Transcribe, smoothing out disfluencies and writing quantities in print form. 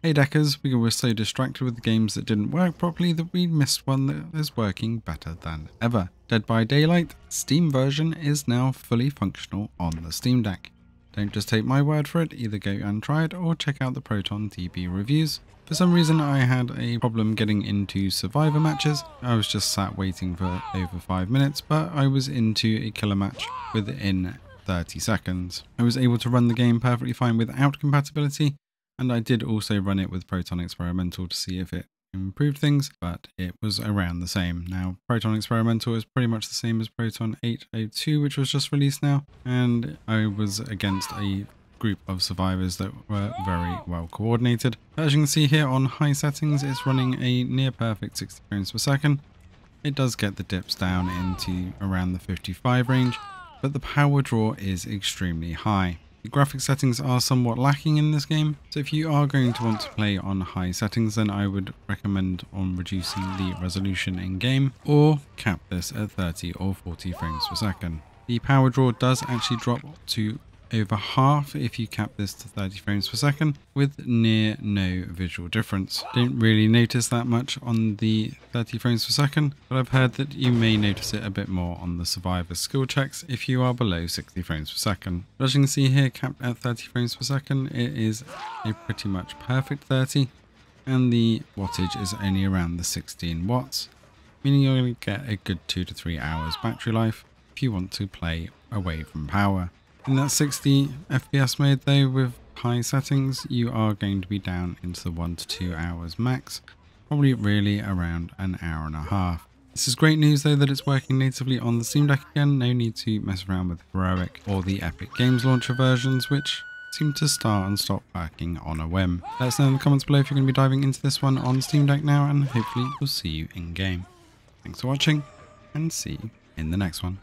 Hey Deckers, we were so distracted with the games that didn't work properly that we missed one that is working better than ever. Dead by Daylight Steam version is now fully functional on the Steam Deck. Don't just take my word for it, either go and try it or check out the Proton DB reviews. For some reason I had a problem getting into survivor matches. I was just sat waiting for over 5 minutes, but I was into a killer match within 30 seconds. I was able to run the game perfectly fine without compatibility, and I did also run it with Proton Experimental to see if it improved things, but it was around the same. Now, Proton Experimental is pretty much the same as Proton 802, which was just released now, and I was against a group of survivors that were very well coordinated. As you can see here on high settings, it's running a near perfect 60 frames per second. It does get the dips down into around the 55 range, but the power draw is extremely high. The graphic settings are somewhat lacking in this game, so if you are going to want to play on high settings, then I would recommend on reducing the resolution in game or cap this at 30 or 40 frames per second. The power draw does actually drop to over half if you cap this to 30 frames per second with near no visual difference. Don't really notice that much on the 30 frames per second, but I've heard that you may notice it a bit more on the survivor skill checks if you are below 60 frames per second. But as you can see here, capped at 30 frames per second, it is a pretty much perfect 30, and the wattage is only around the 16 watts, meaning you're going to get a good 2 to 3 hours battery life if you want to play away from power. In that 60 FPS mode though, with high settings, you are going to be down into the 1 to 2 hours max, probably really around an hour and a half. This is great news though that it's working natively on the Steam Deck again, no need to mess around with Heroic or the Epic Games Launcher versions, which seem to start and stop working on a whim. Let us know in the comments below if you're going to be diving into this one on Steam Deck now, and hopefully we'll see you in game. Thanks for watching, and see you in the next one.